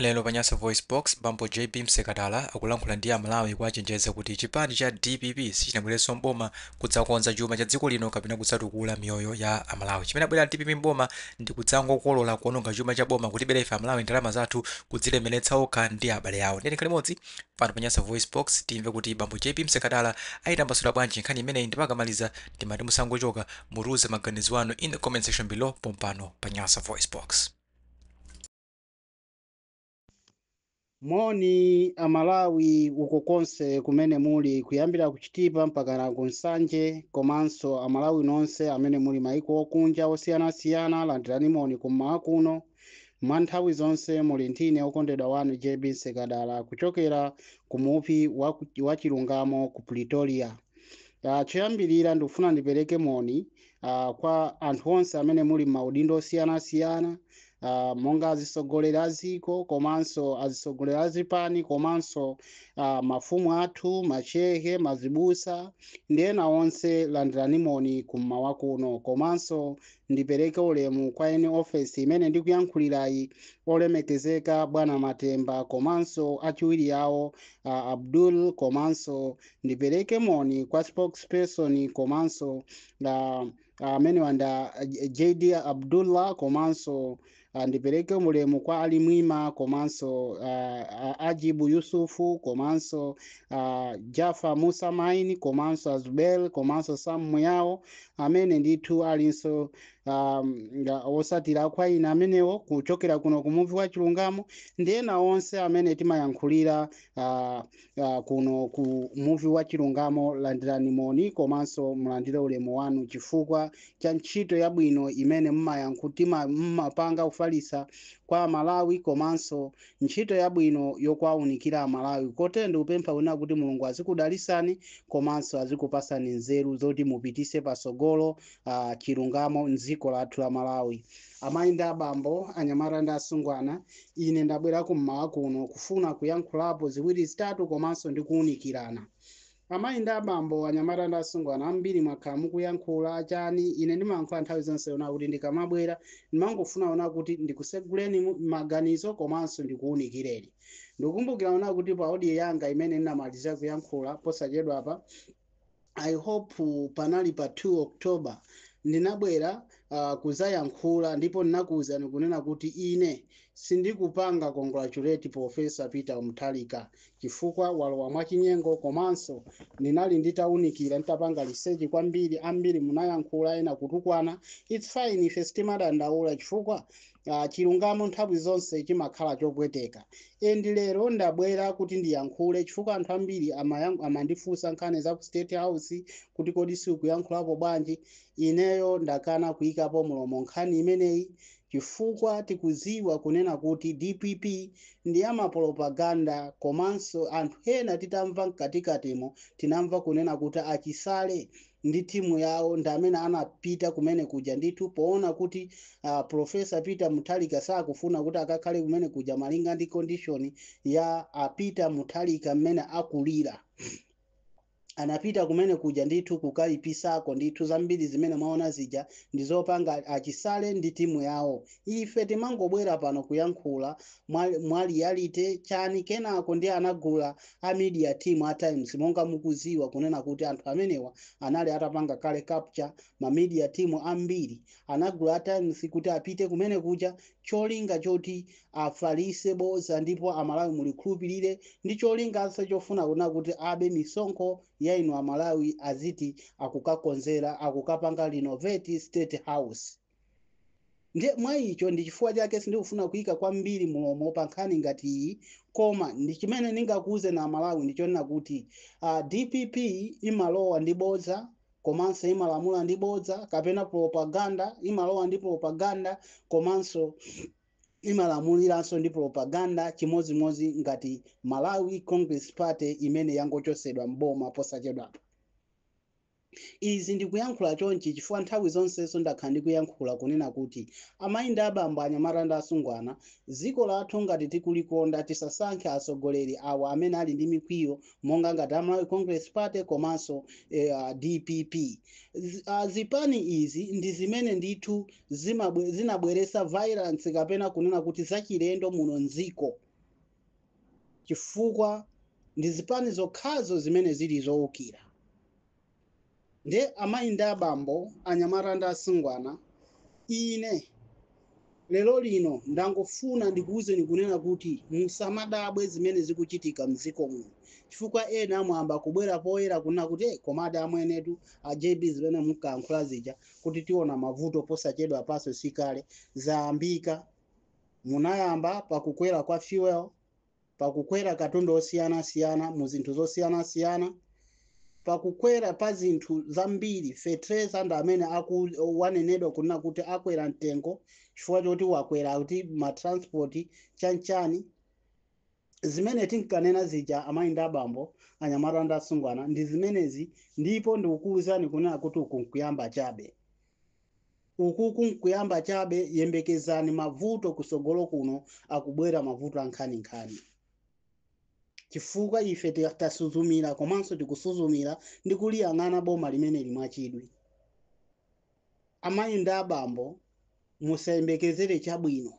Lelo panyasa voice box bambo JB Msekatala akulankhula ndi Amalawi kuwachenjeza kuti chipani cha DPP sichinabwerenso mboma kudzakonza chuma cha dziko lino kapena kudzatukula miyoyo ya Amalawi. Chimene abwera DPP mboma ndi kudzangokolola kuononga chuma cha boma kuti bere ife Amalawi ndalama zathu kudzilemeretsa okha ndi abale awo. Ndene kalimodzi pano panyasa voice box timve kuti bambo JB Msekatala ayitambasula bwanji nkhani imeneyi ndipakamaliza timati musangochoka muruze maganizo anu in the comment section below pompano panyasa voice box. Moni Amalawi uko konse kumene muli kuyambira kuchitipa mpaka na kunsanje komanso Amalawi nonse amene muli maiko okunja osiyanasiyana landirani moni kummawa kuno mwanthawi zonse muli ndine okondedwa wanu JB Msekatala kuchokera kumupi wa chilungamo ku Pretoria. Choyambirira ndikufuna ndipereke moni kwa anthu onse amene muli maudindo osiyanasiyana monga azisogolera aziko komanso azisogolera azipani komanso mafumu athu machehe mazibusa ndi ena onse landirani moni kummawa kuno komanso ndipereke ulemu kwa ene office imene ndikuyankhulirayi olemekezeka bwana Matemba komanso achiwiri yawo Abdul komanso ndipereke moni kwa spokesperson komanso amene wanda JD Abdullah komanso ndipereke mulemu kwa Ali Mwima komanso Ajibu Yusufu komanso Jafa Musa Maini komanso Azubel komanso Sam Muyao amene ndithu alinso osatira kwa ina amenewo kuchokera kuno kumuvi wa chilungamo ndi ena onse amene timayankhulira kuno ku muvi wa chilungamo landirani moni komanso mulandire ulemu wanu chifukwa cha ntchito yabwino imene mmapanga ufalisa kwa Malawi komanso ntchito yabwino yokwaunikira Malawi kote ndikupempha wina kuti Mulungu azikudalisani komanso azikupasani nzeru zoti mupitise pasogolo chilungamo nziko lathu la Malawi. Amayi ndi abambo anyamata ndi asungwana ine ndabwera kummawa kuno kufuna kuyankhulapo ziwiri zitatu komanso ndikuunikirana. Amayi ndi abambo anyamata ndi asungwana ambiri mwakhala mukuyankhula chani ine ndimayankhula nthawi zonse ona kuti ndikamabwera ndimangofuna ona kuti ndikuseguleni maganizo komanso ndikuunikireni. Ndikukumbukira ona kuti pa audio yanga imene ndinamaliza kuyankhula posachedwa apa I hope panali pa 2 October ndinabwera kuzayankhula ndipo ndinakuwuzani kunena kuti ine sindikupanga congratulate Professor Peter Mutharika chifukwa walowa mwachinyengo komanso ndinali nditaunikira nditapanga research kwambiri ambiri munayankhula ena kutukwana. It's fine ife sitimadandaula chifukwa chilungamo nthawi zonse chimakhala chopweteka. Endi lero ndabwera kuti ndiyankhule chifukwa anthu ambiri amandifunsa nkhani za ku State House kuti kodi sikuyankhulapo bwanji. Ineyo ndakana kuyikapo mulomo nkhani imeneyi chifukwa tikuziwa kunena kuti DPP ndi amapropaganda komanso anthu ena titamva mkatikatimo tinamva kunena kuti achisale ndi timu yawo ndi amene anapita kumene kuja ndithu poona kuti Professor Peter Mutharika sakufuna kuti akakhale kumene kuja malinga ndi condition ya Peter Mutharika mmene akulira. Anapita kumene kuja ndithu kukalipisako ndithu zambiri zimene mwaona zija ndizopanga achisale ndi timu yawo. Ife timangobwera pano kuyankhula mwa reality chani kenako ndi anagula a media team at times monga mukuziwa kunena kuti anthu amenewa anali atapanga kale capture ma media team ambiri anagula at times kuti apite kumene kuja cholinga choti afalise boza ndipo Amalawi mulikhulupirire ndi cholinganso chofuna kuna kuti abe misonkho ya inu Amalawi aziti akukakonzera akukapanga renovate State House. Ndiye mwa icho ndi chifukwa chake sindikufuna kuyika kwambiri mulomo pa nkhani ngati iyi koma ndi chimene ningakuuze na Amalawi ndichonena kuti DPP imalowa ndi boza komanso imalamula ndi boza kapena propaganda imalowa ndi propaganda komanso imalamuliranso ndi propaganda chimozimozi ngati Malawi Congress Party imene yangochosedwa mboma posachedwapo. Izi ndikuyankhula chonchi chifukwa nthawi zonse ndakhala ndikuyankhula kunena kuti amayi ndi abambo anyamata ndi asungwana dziko lathu ngati tikulikonda tisasankhe atsogoleri awa amene ali ndi mikwiyo monga ngati Malawi Congress Party komanso DPP. Zipani izi ndi zimene ndithu zinabweresa violence kapena kunena kuti zachilendo muno nziko chifukwa ndi zipani zokhazo zimene zili zowukira. Nde amayi ndi abambo, anyamata ndi asungwana, ine lero lino ndangofuna ndikuwuzeni kunena kuti musamadabwe zimene zikuchitika mdziko muno, chifukwa ena amwamba kubwera poyera kunena kuti komadi amwenetu a JB zimene mukankhula zija kuti tiona mavuto posachedwa paso sikale zayambika. Munayamba pakukwera kwa fuel, pakukwera katundu osiyanasiyana mu zinthu zosiyanasiyana, pakukwera pa zinthu zambiri. Fertilizer ndi amene wanenedwa kunena kuti akwera mtengo chifukwa choti wakwera kuti matransport chanchani. Zimene tinkanena zija amayi ndi abambo, anyamata ndi asungwana, ndi zimenezi, ndipo ndikukuwuzani kunena kuti uku nkuyamba chabe. Uku nkuyamba chabe, yembekezani mavuto kusogolo kuno akubwera mavuto ankhani-nkhani. Chifukwa ife tasuzumira komanso tikusuzumira ndi kuliyang'ana boma limene limwachidwi. Amayi ndi abambo, musayembekezere chabwino.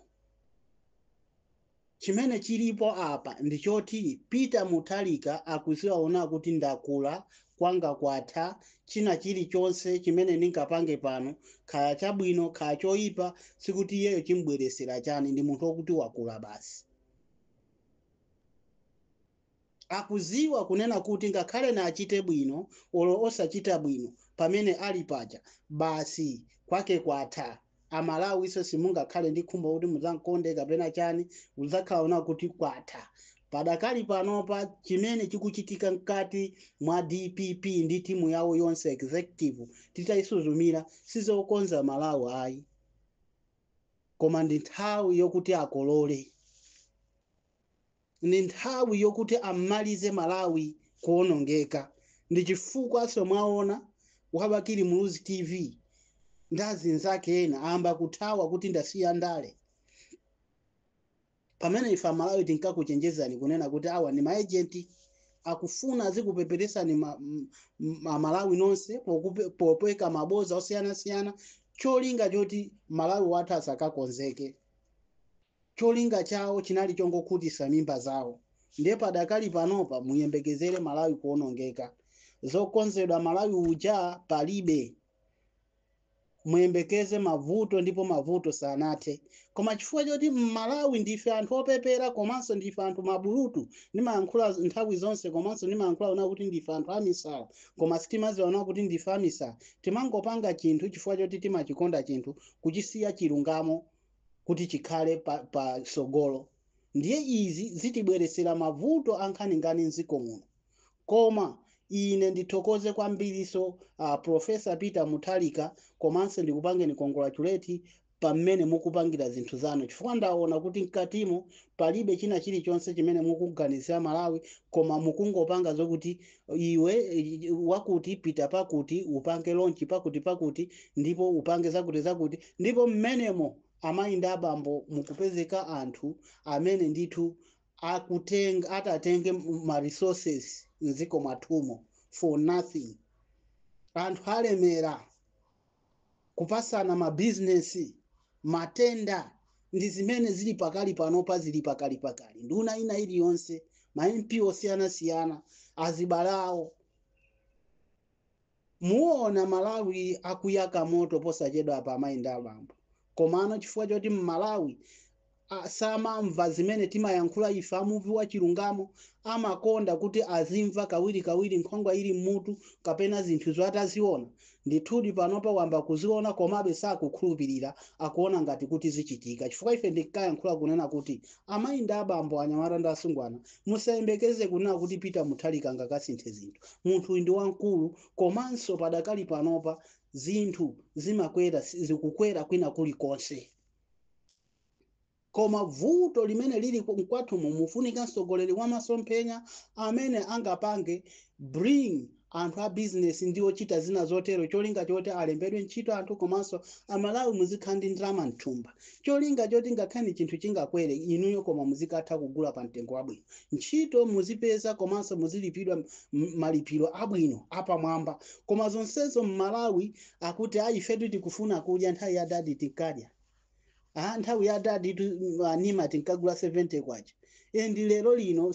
Chimene chilipo apa ndi choti Peter Mutharika akuziwaona kuti ndakula kwanga kwatha, china chilichonse chimene ndinkapange pano kaya chabwino kaya choyipa sikuti iyeyo chimbweresera chani, ndi munthu wokuti wakula basi. Akuziwa kunena kuti ngakhale na achite bwino olo osachita bwino pamene ali paja basi kwake kwatha. Amalawi iso simungakhale ndi khumbo kuti muzankonde kapena chani, uzakhaona kuti kwatha. Padakali panopa chimene chikuchitika mkati mwa DPP ndi timu yawo yonse executive titayisuzumira sizokonza Malawi ayi, koma ndi nthawi yokuti akolole. Ni nthawi yokuti amalize Malawi kuonongeka. Ndi chifukwa somwaona Wabakili Muluzi TV ndazinzake ena amba kuthawa kuti ndasiya ndale. Pamene ifa Malawi tinkakuchenjezani kunena kuti awa ni maagenti akufuna azikupeperesani Malawi nonse popeka maboza osiyanasiyana, cholinga choti Malawi wathu asakakonzeke. Cholinga chawo chinali chongokhutisa mimba zawo. Ndiye padakali panopa muyembekezere Malawi kuonongeka. Zokonzedwa Malawi uja palibe. Muyembekeze mavuto ndipo mavuto sanathe. Koma chifukwa choti Malawi ndife anthu opepera komanso ndife anthu mabulutu, ndimayankhula nthawi zonse komanso ndimayankhula ona kuti ndife anthu amisala, koma sitimaziona kuti ndife amisala. Timangopanga chinthu chifukwa choti timachikonda chinthu, kuchisiya chilungamo kuti chikhale pa sogolo. Ndiye izi zitibweresera mavuto ankhani-nkhani mdziko muno. Koma ine ndithokoze kwambiriso Professor Peter Mutharika komanso ndikupangeni congratulate pamene mukupangira zinthu zanu, chifukwa ndaona kuti mkatimo palibe china chilichonse chimene mukuganizira Malawi, koma mukungopanga zokuti iwe wakuti pita pakuti upange launch pakuti ndipo upange zakuti ndipo mmenemo amayi ndi abambo mukupezeka anthu amene ndithu atatenge ma resources mdziko mwathumo for nothing. Anthu alemera kupasana ma business, matenda, ndi zimene zili pakali panopa zili pakali. Nduna ina iliyonse, ma MP osiyanasiyana, azibalawo. Muona Malawi akuyaka moto posachedwa apa amayi ndi abambo. Komano chifukwa choti Malawi samamva zimene timayankhula ife amuvi wa chilungamo, amakonda kuti azimva kawiri nkhongwa ili mmutu kapena zinthu zotaziona. Ndithudi panopa wamba kuziona komabe sakukhulupirira, akuona ngati kuti zichitika. Chifukwa ife ndikayankhula kunena kuti amayi ndi abambo, anyamata ndi asungwana, musayembekeze kunena kuti Peter Mutharika ngakasinthe zinthu. Munthu ndi wankulu, komanso padakali panopa zinthu zikukwera kwina kulikonse. Koma vuto limene lili mkwathumo mufunika mtsogoleri wa masomphenya amene angapange bring anthu a business ndiwo chita zina zotero, cholinga choti alembedwe ntchito anthu komanso Amalawi muzikhala ndi ndalama mthumba. Cholinga choti ngakhale chinthu chingakwere inuyo koma muzikatha kugula pa mtengo wabwino. Ntchito muzipeza komanso muzilipidwa malipiro abwino apamwamba. Koma zonsezo Malawi akuti ifetu tikufuna kudya nthawi ya dadi tinkadya. Nthawi ya dadi nima tinkagula 70 kwacha. endi lero lino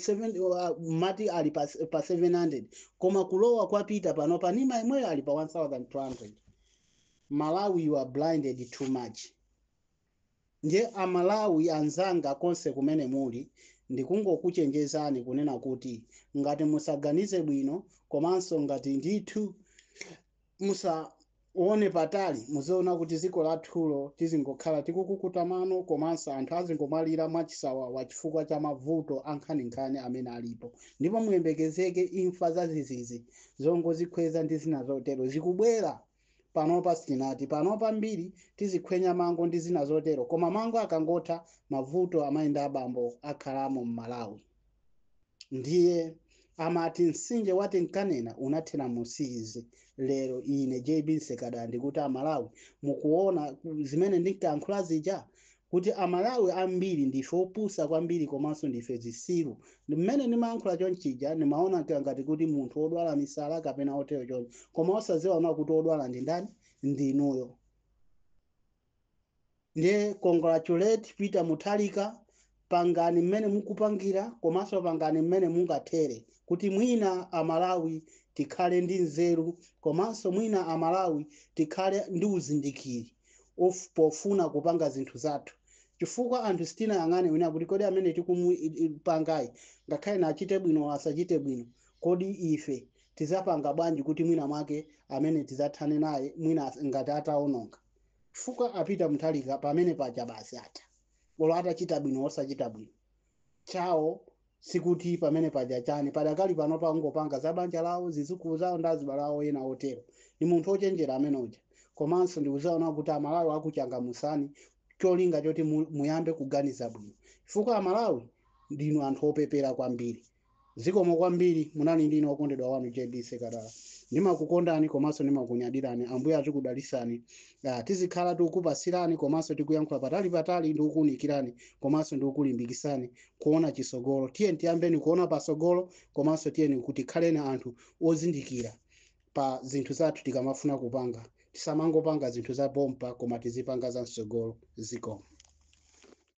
mati ali pa 700 koma kulowa kwapita pano panima imweyo ali pa 1200. Malawi you are blinded too much. Nje amalawi anzanga konse kumene muli ndikungokuchenjezani kunena kuti ngati musaganize bwino komanso ngati ndithu musaone patali muziona kuti dziko lathulo tizingokhala tikukukuta mano komanso anthu azingomwalira mwachisawawa chifukwa cha mavuto ankhaninkhani amene alipo, ndipo muyembekezeke imfa zazizizi zongozikhweza ndi zina zotero zikubwera. Panopa sitinati panopa mbiri tizikhwenya mango ndi zina zotero, koma mango akangotha mavuto amayenda abambo akhalamo m'Malawi. Ndiye amati msinje wati nkanena unathera musizi. Lero ine JB Nsekadala ndikuti amalawi mukuona zimene ndinkayankhula zija kuti amalawi ambiri ndife opusa kwambiri komanso ndife zisiru. Mmene ndimayankhula chonchija ndimaona ngati kuti munthu odwala misala kapena otero chonchi, koma osaziona kuti odwala ndi ndani? Ndinuyo. Ndiye congratulate Peter Mutharika, pangani mmene mukupangira komanso pangani mmene mungathere kuti mwina amalawi tikhale ndi nzeru komanso mwina amalawi tikhale ndi uzindikiri pofuna kupanga zinthu zathu, chifukwa anthu sitinayang'ane wina kuti kodi amene tikumupangayi ngakhale nachite bwino asachite bwino, kodi ife tizapanga bwanji kuti mwina mwake amene tizathane naye mwina ngati ataononga. Chifukwa apita Mutharika pamene paja basi atha, olo atachita bwino osachita bwino chawo sikuti pamene paja chani padakali pano pangopanga za banja lawo zizukulu zawo ndi azibale awo ena otero. Ni munthu ochenjera amene uja, komanso ndikuziona kuti amalawi akuchangamusani cholinga choti muyambe kuganiza bwino, chifukwa amalawi ndinu anthu opepera kwambiri. Zikomo kwambiri, munali ndine okondedwa wanu JB Nsekadala. Ndimakukondani komanso ndimakunyadirani, ambuye atikudalisani. Tizikhala tikukupasirani komanso tikuyankhula patali ndikukunikirani komanso ndikukulimbikisani kuona chisogolo. Tiyeni tiyambeni kuona pasogolo komanso tiyeni kuti khaleni anthu ozindikira pa zinthu zathu tikamafuna kupanga. Tisamangopanga zinthu za pompa koma tizipanga za msogolo. Zikomo.